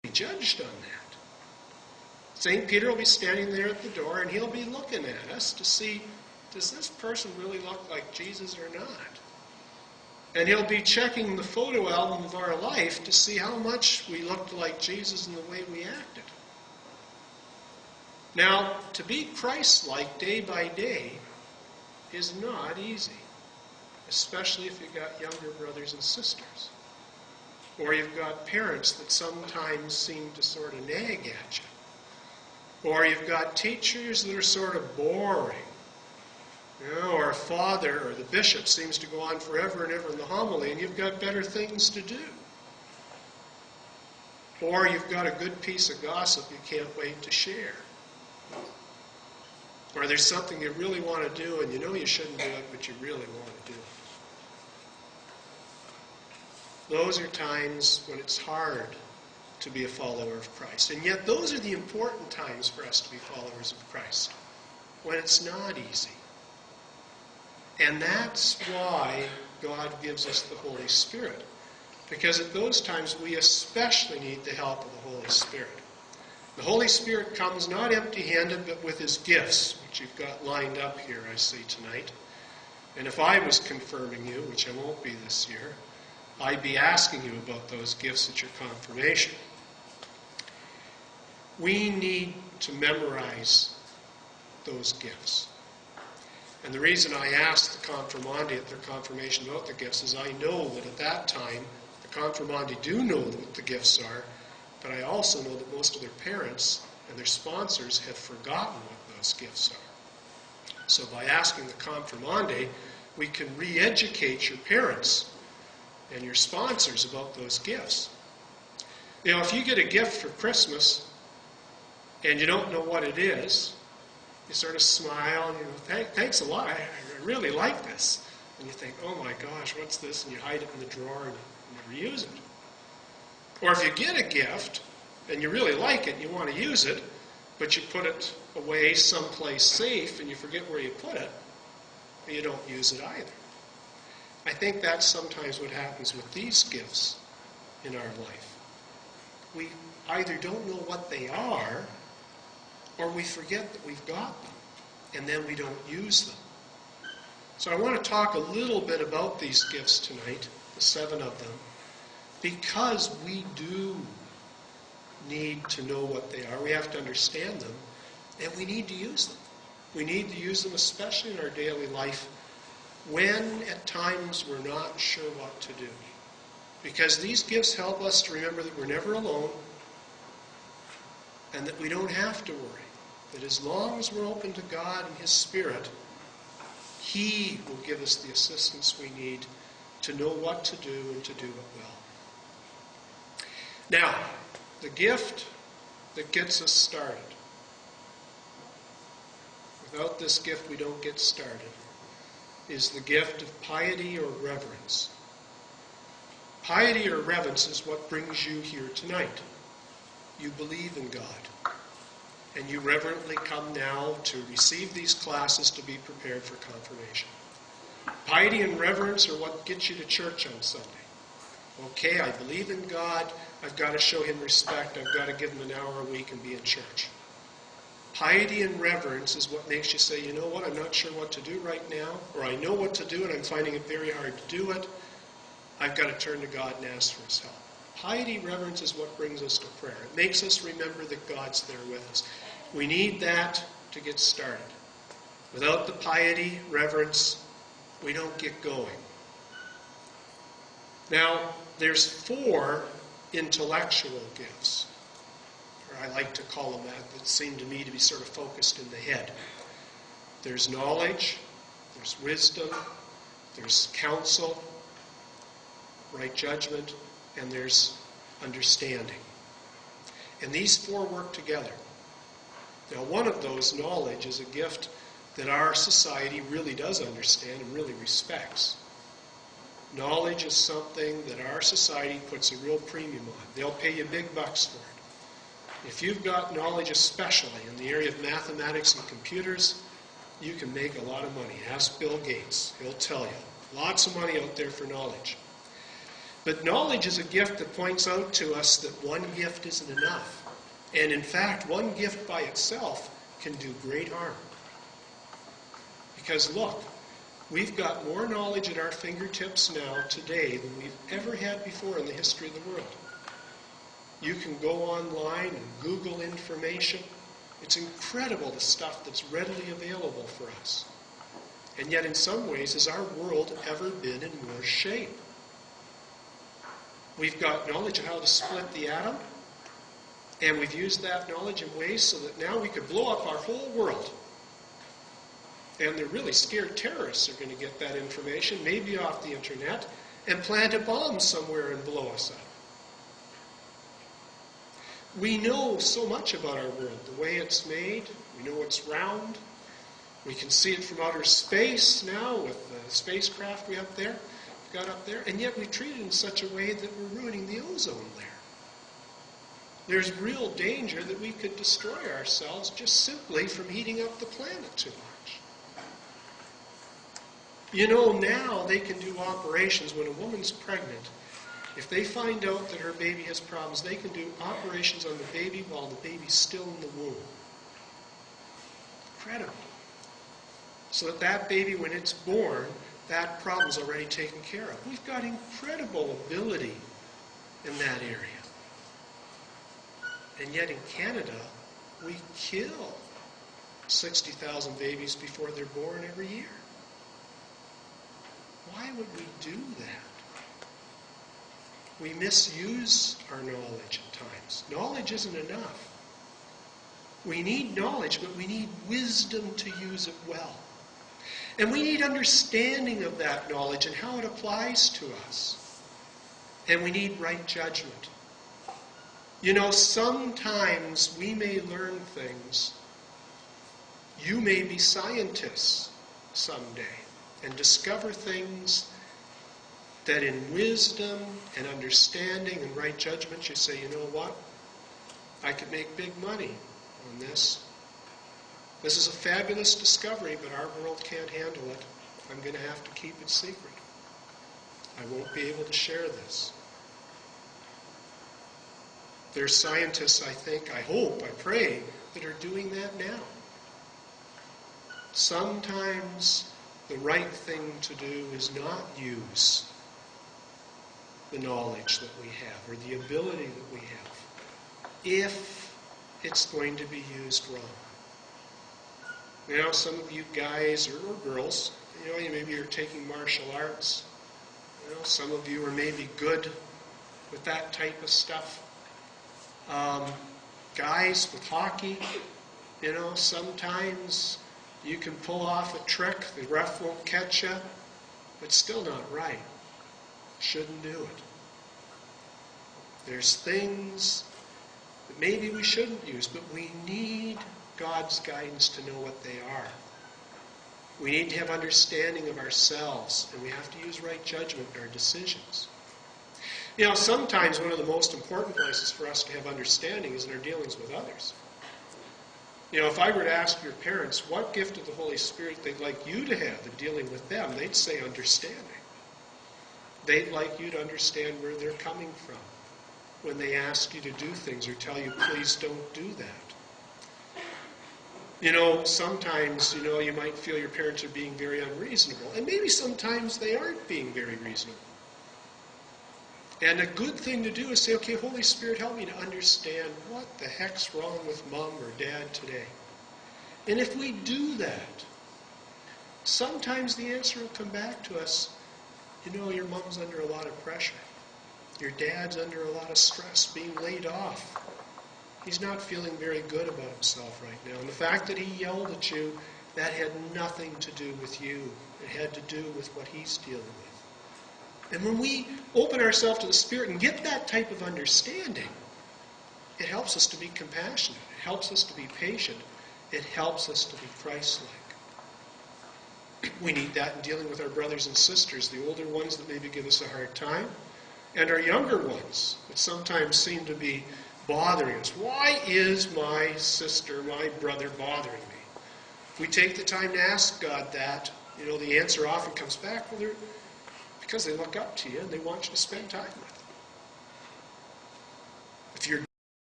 be judged on that. St. Peter will be standing there at the door, and he'll be looking at us to see, does this person really look like Jesus or not? And he'll be checking the photo album of our life to see how much we looked like Jesus in the way we acted. Now, to be Christ-like day by day is not easy, especially if you've got younger brothers and sisters. Or you've got parents that sometimes seem to sort of nag at you. Or you've got teachers that are sort of boring. Or a father or the bishop seems to go on forever and ever in the homily, and you've got better things to do. Or you've got a good piece of gossip you can't wait to share. Or there's something you really want to do, and you know you shouldn't do it, but you really want to do it. Those are times when it's hard to be a follower of Christ. And yet those are the important times for us to be followers of Christ, when it's not easy. And that's why God gives us the Holy Spirit. Because at those times we especially need the help of the Holy Spirit. The Holy Spirit comes not empty-handed, but with his gifts, which you've got lined up here, I see, tonight. And if I was confirming you, which I won't be this year, I'd be asking you about those gifts at your confirmation. We need to memorize those gifts. And the reason I asked the confirmandi at their confirmation about the gifts is I know that at that time, the confirmandi do know what the gifts are, but I also know that most of their parents and their sponsors have forgotten what those gifts are. So by asking the confirmandi, we can re-educate your parents and your sponsors about those gifts. You know, if you get a gift for Christmas and you don't know what it is, you sort of smile, thanks a lot, I really like this. And you think, oh my gosh, what's this? And you hide it in the drawer and you never use it. Or if you get a gift and you really like it and you want to use it, but you put it away someplace safe and you forget where you put it, you don't use it either. I think that's sometimes what happens with these gifts in our life. We either don't know what they are, or we forget that we've got them, and then we don't use them. So I want to talk a little bit about these gifts tonight, the 7 of them, because we do need to know what they are. We have to understand them, and we need to use them. We need to use them especially in our daily life when at times we're not sure what to do. Because these gifts help us to remember that we're never alone, and that we don't have to worry. That as long as we're open to God and his Spirit, he will give us the assistance we need to know what to do and to do it well. Now, the gift that gets us started. Without this gift we don't get started. Is the gift of piety or reverence. Piety or reverence is what brings you here tonight. You believe in God. And you reverently come now to receive these classes to be prepared for confirmation. Piety and reverence are what gets you to church on Sunday. Okay, I believe in God. I've got to show him respect. I've got to give him an hour a week and be in church. Piety and reverence is what makes you say, you know what, I'm not sure what to do right now, or I know what to do and I'm finding it very hard to do it. I've got to turn to God and ask for his help. Piety, reverence is what brings us to prayer. It makes us remember that God's there with us. We need that to get started. Without the piety, reverence, we don't get going. Now, there's 4 intellectual gifts. Or I like to call them that seem to me to be sort of focused in the head. There's knowledge, there's wisdom, there's counsel, right judgment, and there's understanding. And these 4 work together. Now, one of those, knowledge, is a gift that our society really does understand and really respects. Knowledge is something that our society puts a real premium on. They'll pay you big bucks for it. If you've got knowledge, especially in the area of mathematics and computers, you can make a lot of money. Ask Bill Gates. He'll tell you. Lots of money out there for knowledge. But knowledge is a gift that points out to us that one gift isn't enough. And in fact, one gift by itself can do great harm. Because look, we've got more knowledge at our fingertips now today than we've ever had before in the history of the world. You can go online and Google information. It's incredible the stuff that's readily available for us. And yet in some ways, has our world ever been in worse shape? We've got knowledge of how to split the atom, and we've used that knowledge in ways so that now we could blow up our whole world. And the really scared terrorists are going to get that information, maybe off the internet, and plant a bomb somewhere and blow us up. We know so much about our world, the way it's made. We know it's round. We can see it from outer space now with the spacecraft we've got up there, and yet we treat it in such a way that we're ruining the ozone layer. There's real danger that we could destroy ourselves just simply from heating up the planet too much. You know, now they can do operations when a woman's pregnant. If they find out that her baby has problems, they can do operations on the baby while the baby's still in the womb. Incredible. So that baby, when it's born, that problem's already taken care of. We've got incredible ability in that area. And yet in Canada, we kill 60,000 babies before they're born every year. Why would we do that? We misuse our knowledge at times. Knowledge isn't enough. We need knowledge, but we need wisdom to use it well. And we need understanding of that knowledge and how it applies to us. And we need right judgment. You know, sometimes we may learn things. You may be scientists someday and discover things that in wisdom and understanding and right judgment you say, you know what? I could make big money on this. This is a fabulous discovery, but our world can't handle it. I'm going to have to keep it secret. I won't be able to share this. There's scientists, I think, I hope, I pray, that are doing that now. Sometimes the right thing to do is not use the knowledge that we have or the ability that we have if it's going to be used wrong. You know, some of you guys or girls, you know, maybe you're taking martial arts. You know, some of you are maybe good with that type of stuff. Guys with hockey, you know, sometimes you can pull off a trick, the ref won't catch you, but still not right. Shouldn't do it. There's things that maybe we shouldn't use, but we need God's guidance to know what they are. We need to have understanding of ourselves, and we have to use right judgment in our decisions. You know, sometimes one of the most important places for us to have understanding is in our dealings with others. You know, if I were to ask your parents what gift of the Holy Spirit they'd like you to have in dealing with them, they'd say understanding. They'd like you to understand where they're coming from when they ask you to do things or tell you, please don't do that. You know, sometimes, you know, you might feel your parents are being very unreasonable. And maybe sometimes they aren't being very reasonable. And a good thing to do is say, okay, Holy Spirit, help me to understand what the heck's wrong with Mom or Dad today. And if we do that, sometimes the answer will come back to us, you know, your mom's under a lot of pressure. Your dad's under a lot of stress, being laid off. He's not feeling very good about himself right now. And the fact that he yelled at you, that had nothing to do with you. It had to do with what he's dealing with. And when we open ourselves to the Spirit and get that type of understanding, it helps us to be compassionate. It helps us to be patient. It helps us to be Christ-like. We need that in dealing with our brothers and sisters, the older ones that maybe give us a hard time, and our younger ones that sometimes seem to be bothering us. Why is my sister, my brother bothering me? If we take the time to ask God that, you know, the answer often comes back, well, Because they look up to you and they want you to spend time with them. If you're